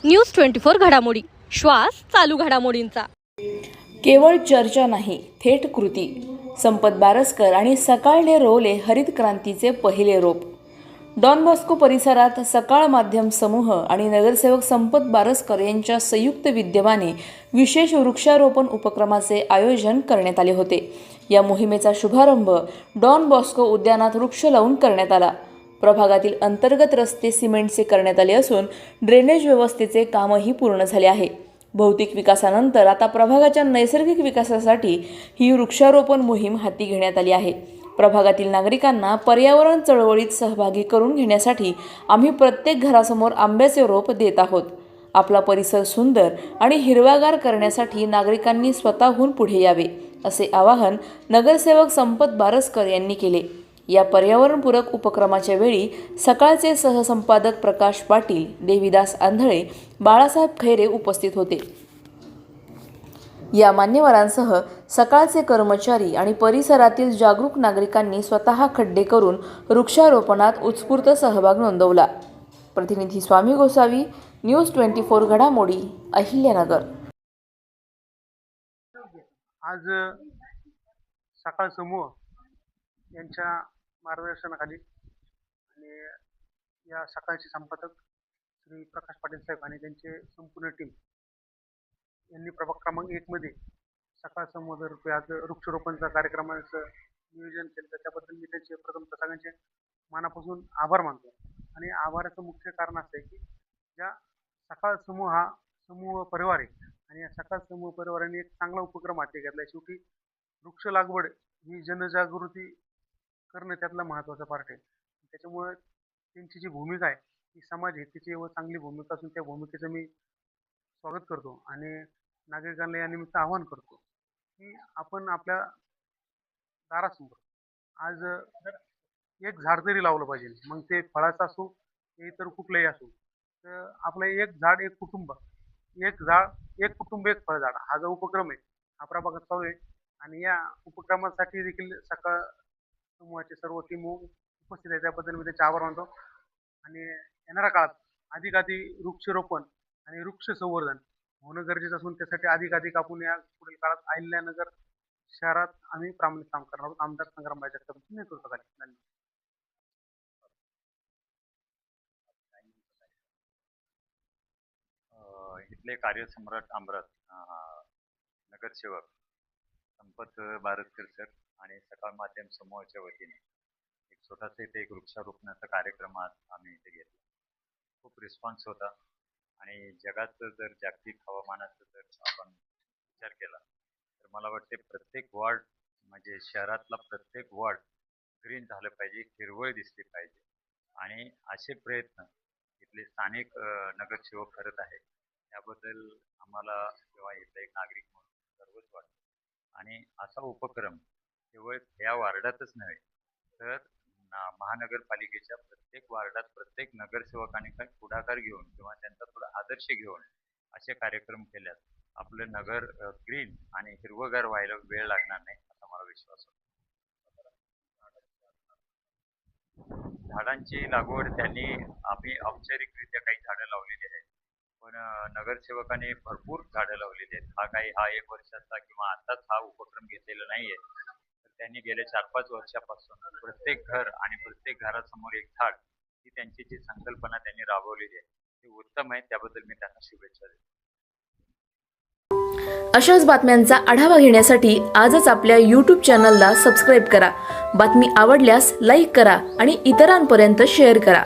News 24 घडामोडी, श्वास चालू घडामोडींचा। केवळ चर्चा नाही, थेट कृती। संपत बारसकर आणि सकाळने रोवले हरित क्रांतीचे पहिले रोप। डॉन बॉस्को परिसरात सकाळ माध्यम समूह आणि नगरसेवक संपत बारसकर यांच्या संयुक्त विद्यमाने विशेष वृक्षारोपण उपक्रमाचे आयोजन करण्यात आले होते। या मोहिमेचा शुभारंभ डॉन बॉस्को उद्यानात वृक्ष लावून करण्यात आला। प्रभागातील अंतर्गत रस्ते सिमेंटचे करण्यात आले असून ड्रेनेज व्यवस्थेचे कामही पूर्ण झाले आहे। भौतिक विकासानंतर आता प्रभागाच्या नैसर्गिक विकासासाठी ही वृक्षारोपण मोहीम हाती घेण्यात आली आहे। प्रभागातील नागरिकांना पर्यावरण चळवळीत सहभागी करून घेण्यासाठी आम्ही प्रत्येक घरासमोर आंब्याचे रोप देत आहोत। आपला परिसर सुंदर आणि हिरवागार करण्यासाठी नागरिकांनी स्वतःहून पुढे यावे, असे आवाहन नगरसेवक संपत बारसकर यांनी केले। या पर्यावरणपूरक उपक्रमाच्या वेळी सकाळचे सहसंपादक प्रकाश पाटील, देवीदास आंधळे, बाळासाहेब खैरे उपस्थित होते। या मान्यवरांसह सकाळचे कर्मचारी आणि परिसरातील जागरूक नागरिकांनी स्वतः खड्डे करून वृक्षारोपणात उत्स्फूर्त सहभाग नोंदवला। प्रतिनिधी स्वामी गोसावी, न्यूज 24 घडामोडी, अहिल्यानगर। आज सकाळ समूह यांच्या मार्गदर्शनाखाली आणि या सकाळचे संपादक श्री प्रकाश पाटील साहेब आणि त्यांचे संपूर्ण टीम यांनी प्रभाग क्रमांक 1 मध्ये सकाळ समूहातर्फे आज वृक्षारोपणचा कार्यक्रमाचं नियोजन केलं। त्याबद्दल मी त्यांचे प्रथमतः सगळ्यांचे मनापासून आभार मानतो। आणि आभाराचं मुख्य कारण असं आहे की ज्या सकाळ समूह हा समूह परिवार आहे आणि या सकाळ समूह परिवाराने एक चांगला उपक्रम हाती घेतला। शेवटी वृक्ष लागवड ही जनजागृती करणं त्यातला महत्त्वाचा पार्ट आहे। त्याच्यामुळे त्यांची जी भूमिका आहे ती समाज हिताची व चांगली भूमिका असून त्या भूमिकेचं मी स्वागत करतो आणि नागरिकांना या निमित्त आवाहन करतो की आपण आपल्या दारासमोर आज एक झाड तरी लावलं पाहिजे। मग ते फळाचं असो ते इतर कुठलंही असो, तर आपलं एक झाड एक कुटुंब, एक झाड एक कुटुंब एक फळझाड हा जो उपक्रम आहे हा प्रभागात चालू आहे। आणि या उपक्रमासाठी देखील सकाळ समूहाचे सर्व टीम उपस्थित आहे, त्याबद्दल मी त्याचे आभार मानतो। आणि येणाऱ्या काळात अधिकाधिक वृक्षारोपण आणि वृक्ष संवर्धन होणं गरजेचं असून त्यासाठी अधिकाधिक आपण या पुढील काळात अहिल्यानगर शहरात आम्ही प्रामाणिक काम करणार आहोत। आमदार संग्रामभाई जगतापांच्या नेतृत्वाखाली। धन्यवाद। इथले कार्यसम्राट आमरात नगरसेवक संपत बारसकर सर आणि सकाळ माध्यम समूहाच्या वतीने एक छोटासा इथे एक वृक्षारोपणाचा कार्यक्रम आज आम्ही इथे घेतला। खूप रिस्पॉन्स होता आणि जगात जर जागतिक हवामानाचा जर आपण विचार केला तर मला वाटते प्रत्येक वॉर्ड म्हणजे शहरातला प्रत्येक वॉर्ड ग्रीन झालं पाहिजे, हिरवळ दिसली पाहिजे आणि असे प्रयत्न इथले स्थानिक नगरसेवक करत आहेत। त्याबद्दल आम्हाला किंवा इथला एक नागरिक म्हणून सर्वच वाटतं। आणि असा उपक्रम केवळ या वार्डातच नव्हे तर महानगरपालिकेच्या प्रत्येक वार्डात प्रत्येक नगरसेवकाने काही पुढाकार घेऊन किंवा त्यांचा थोडा आदर्श घेऊन असे कार्यक्रम केल्यास आपलं नगर ग्रीन आणि हिरवगार व्हायला वेळ लागणार नाही असा मला विश्वास होता। झाडांची लागवड त्यांनी आम्ही औपचारिकरित्या काही झाडं लावलेली आहेत, पण नगरसेवकाने भरपूर झाडं लावलेली आहेत। हा 1 वर्षाचा किंवा आताच हा उपक्रम घेतलेला नाहीये, तर त्यांनी गेल्या 4-5 वर्षापासून प्रत्येक घर आणि प्रत्येक घरासमोर एक झाड ही त्यांची जी संकल्पना त्यांनी राबवलेली आहे ती उत्तम आहे। त्याबद्दल मी त्यांना शुभेच्छा देतो। अशाच बातम्यांचा आढावा घेण्यासाठी आजच आपल्या YouTube चॅनलला सबस्क्राईब करा। बातमी आवडल्यास लाईक करा आणि इतरांपर्यंत शेअर करा।